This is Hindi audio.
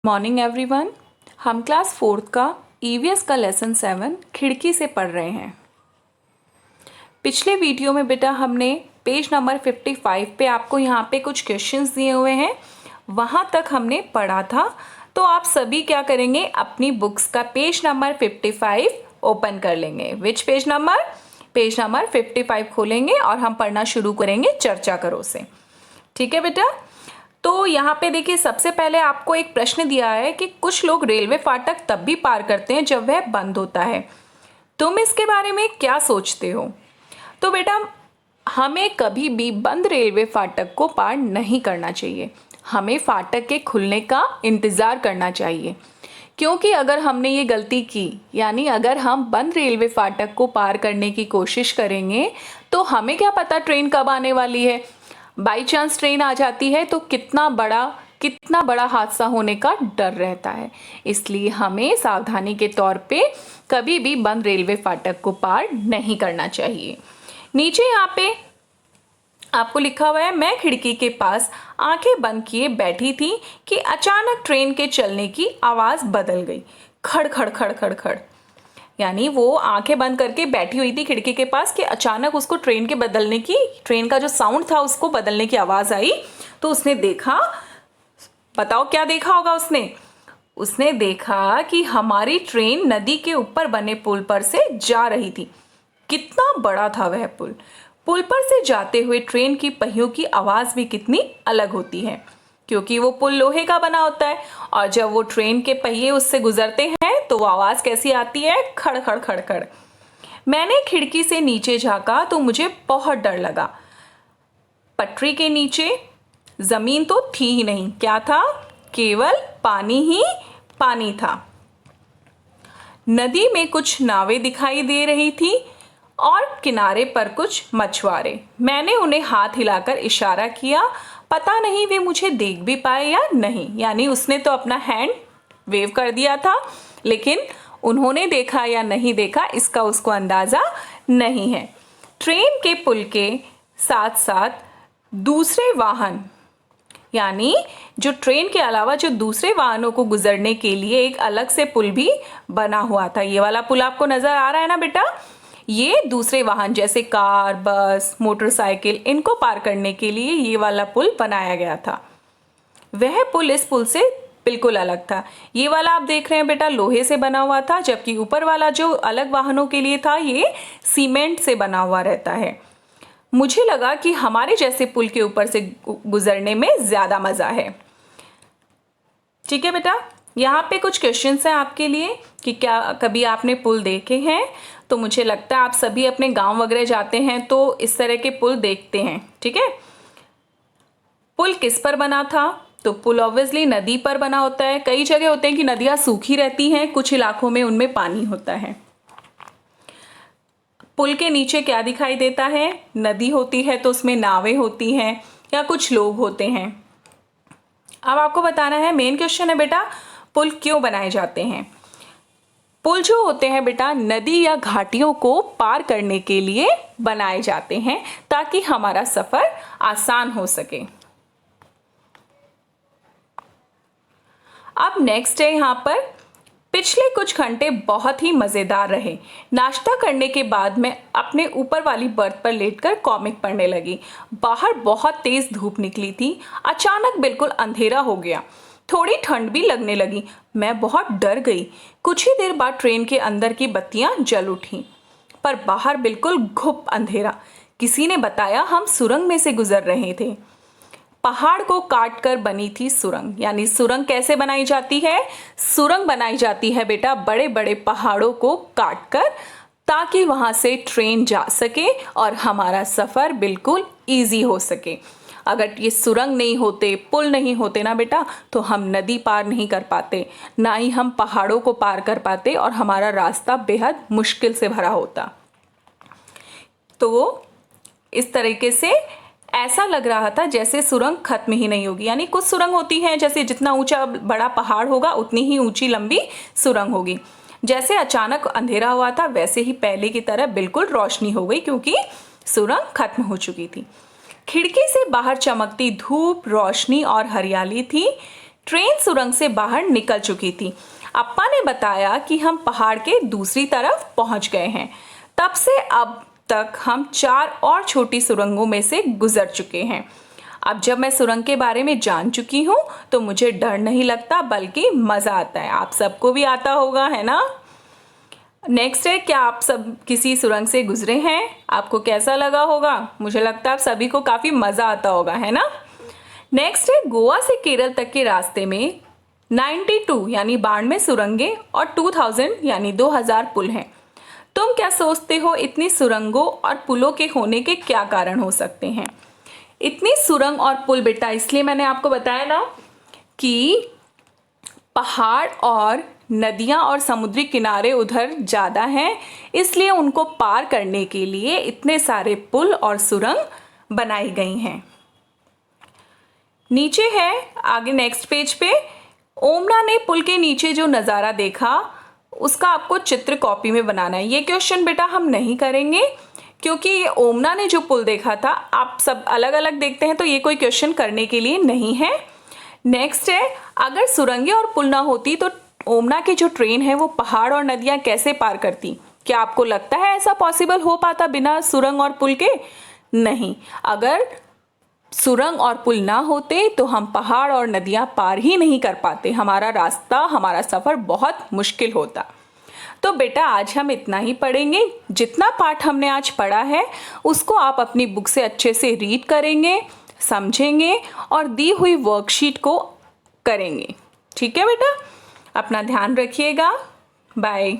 Morning everyone. हम क्लास फोर्थ का ईवीएस का लेसन 7 खिड़की से पढ़ रहे हैं। पिछले वीडियो में बेटा हमने पेज नंबर 55 पे आपको यहाँ पे कुछ क्वेश्चंस दिए हुए हैं, वहाँ तक हमने पढ़ा था। तो आप सभी क्या करेंगे, अपनी बुक्स का पेज नंबर 55 ओपन कर लेंगे। विच पेज नंबर? पेज नंबर 55 खोलेंगे और हम पढ़ना शुरू करेंगे चर्चा करो से। ठीक है बेटा। तो यहाँ पे देखिए, सबसे पहले आपको एक प्रश्न दिया है कि कुछ लोग रेलवे फाटक तब भी पार करते हैं जब वह बंद होता है। तुम इसके बारे में क्या सोचते हो? तो बेटा, हमें कभी भी बंद रेलवे फाटक को पार नहीं करना चाहिए। हमें फाटक के खुलने का इंतज़ार करना चाहिए, क्योंकि अगर हमने ये गलती की, यानी अगर हम बंद रेलवे फाटक को पार करने की कोशिश करेंगे, तो हमें क्या पता ट्रेन कब आने वाली है। बाई चांस ट्रेन आ जाती है तो कितना बड़ा हादसा होने का डर रहता है। इसलिए हमें सावधानी के तौर पे कभी भी बंद रेलवे फाटक को पार नहीं करना चाहिए। नीचे यहाँ पे आपको लिखा हुआ है, मैं खिड़की के पास आंखें बंद किए बैठी थी कि अचानक ट्रेन के चलने की आवाज़ बदल गई। खड़ खड़ खड़ खड़ खड़, यानी वो आंखें बंद करके बैठी हुई थी खिड़की के पास कि अचानक उसको ट्रेन का जो साउंड था उसको बदलने की आवाज़ आई। तो उसने देखा, बताओ क्या देखा होगा उसने देखा कि हमारी ट्रेन नदी के ऊपर बने पुल पर से जा रही थी। कितना बड़ा था वह पुल। पुल पर से जाते हुए ट्रेन की पहियों की आवाज़ भी कितनी अलग होती है, क्योंकि वो पुल लोहे का बना होता है और जब वो ट्रेन के पहिए उससे गुजरते हैं तो वो आवाज़ कैसी आती है? खड़ खड़ खड़ खड़। मैंने खिड़की से नीचे झांका तो मुझे बहुत डर लगा। पटरी के नीचे ज़मीन तो थी ही नहीं, क्या था? केवल पानी ही पानी था। नदी में कुछ नावें दिखाई दे रही थी और किनारे पर कुछ मछुआरे। मैंने उन्हें हाथ हिलाकर इशारा किया, पता नहीं वे मुझे देख भी पाए या नहीं। यानी उसने तो अपना हैंड वेव कर दिया था, लेकिन उन्होंने देखा या नहीं देखा इसका उसको अंदाज़ा नहीं है। ट्रेन के पुल के साथ साथ दूसरे वाहन, यानी जो ट्रेन के अलावा जो दूसरे वाहनों को गुजरने के लिए एक अलग से पुल भी बना हुआ था। ये वाला पुल आपको नज़र आ रहा है ना बेटा? ये दूसरे वाहन जैसे कार, बस, मोटरसाइकिल, इनको पार करने के लिए ये वाला पुल बनाया गया था। वह पुल इस पुल से बिल्कुल अलग था। ये वाला आप देख रहे हैं बेटा, लोहे से बना हुआ था, जबकि ऊपर वाला जो अलग वाहनों के लिए था ये सीमेंट से बना हुआ रहता है। मुझे लगा कि हमारे जैसे पुल के ऊपर से गुजरने में ज़्यादा मज़ा है। ठीक है बेटा, यहाँ पे कुछ क्वेश्चंस हैं आपके लिए कि क्या कभी आपने पुल देखे हैं? तो मुझे लगता है आप सभी अपने गांव वगैरह जाते हैं तो इस तरह के पुल देखते हैं। ठीक है, पुल किस पर बना था? तो पुल ऑब्वियसली नदी पर बना होता है। कई जगह होते हैं कि नदियाँ सूखी रहती हैं, कुछ इलाकों में उनमें पानी होता है। पुल के नीचे क्या दिखाई देता है? नदी होती है तो उसमें नावें होती हैं या कुछ लोग होते हैं। अब आपको बताना है, मेन क्वेश्चन है बेटा, पुल क्यों बनाए जाते हैं? पुल जो होते हैं बेटा, नदी या घाटियों को पार करने के लिए बनाए जाते हैं ताकि हमारा सफर आसान हो सके। अब नेक्स्ट है यहाँ पर, पिछले कुछ घंटे बहुत ही मज़ेदार रहे। नाश्ता करने के बाद मैं अपने ऊपर वाली बर्थ पर लेटकर कॉमिक पढ़ने लगी। बाहर बहुत तेज़ धूप निकली थी। अचानक बिल्कुल अंधेरा हो गया, थोड़ी ठंड भी लगने लगी। मैं बहुत डर गई। कुछ ही देर बाद ट्रेन के अंदर की बत्तियां जल उठीं, पर बाहर बिल्कुल घुप अंधेरा। किसी ने बताया हम सुरंग में से गुजर रहे थे। पहाड़ को काट कर बनी थी सुरंग। यानी सुरंग कैसे बनाई जाती है? सुरंग बनाई जाती है बेटा बड़े बड़े पहाड़ों को काट कर, ताकि वहां से ट्रेन जा सके और हमारा सफ़र बिल्कुल ईजी हो सके। अगर ये सुरंग नहीं होते, पुल नहीं होते ना बेटा, तो हम नदी पार नहीं कर पाते, ना ही हम पहाड़ों को पार कर पाते और हमारा रास्ता बेहद मुश्किल से भरा होता। तो इस तरीके से ऐसा लग रहा था जैसे सुरंग खत्म ही नहीं होगी। यानी कुछ सुरंग होती हैं, जैसे जितना ऊंचा बड़ा पहाड़ होगा उतनी ही ऊंची लंबी सुरंग होगी। जैसे अचानक अंधेरा हुआ था वैसे ही पहले की तरह बिल्कुल रोशनी हो गई, क्योंकि सुरंग खत्म हो चुकी थी। खिड़की से बाहर चमकती धूप, रोशनी और हरियाली थी। ट्रेन सुरंग से बाहर निकल चुकी थी। अप्पा ने बताया कि हम पहाड़ के दूसरी तरफ पहुंच गए हैं। तब से अब तक हम 4 और छोटी सुरंगों में से गुजर चुके हैं। अब जब मैं सुरंग के बारे में जान चुकी हूँ तो मुझे डर नहीं लगता बल्कि मज़ा आता है। आप सबको भी आता होगा, है ना। नेक्स्ट है, क्या आप सब किसी सुरंग से गुजरे हैं? आपको कैसा लगा होगा? मुझे लगता है आप सभी को काफ़ी मज़ा आता होगा, है ना। नेक्स्ट है, गोवा से केरल तक के रास्ते में 92 यानी 92 सुरंगें और 2000 यानी 2000 पुल हैं। तुम क्या सोचते हो इतनी सुरंगों और पुलों के होने के क्या कारण हो सकते हैं? इतनी सुरंग और पुल बेटा इसलिए मैंने आपको बताया ना कि पहाड़ और नदियां और समुद्री किनारे उधर ज़्यादा हैं, इसलिए उनको पार करने के लिए इतने सारे पुल और सुरंग बनाई गई हैं। नीचे है आगे नेक्स्ट पेज पे, ओमना ने पुल के नीचे जो नज़ारा देखा उसका आपको चित्र कॉपी में बनाना है। ये क्वेश्चन बेटा हम नहीं करेंगे क्योंकि ये ओमना ने जो पुल देखा था, आप सब अलग अलग देखते हैं तो ये कोई क्वेश्चन करने के लिए नहीं है। नेक्स्ट है, अगर सुरंगें और पुल ना होती तो ओमना की जो ट्रेन है वो पहाड़ और नदियाँ कैसे पार करती? क्या आपको लगता है ऐसा पॉसिबल हो पाता बिना सुरंग और पुल के? नहीं, अगर सुरंग और पुल ना होते तो हम पहाड़ और नदियाँ पार ही नहीं कर पाते। हमारा रास्ता, हमारा सफ़र बहुत मुश्किल होता। तो बेटा आज हम इतना ही पढ़ेंगे। जितना पाठ हमने आज पढ़ा है उसको आप अपनी बुक से अच्छे से रीड करेंगे, समझेंगे और दी हुई वर्कशीट को करेंगे। ठीक है बेटा, अपना ध्यान रखिएगा। बाय।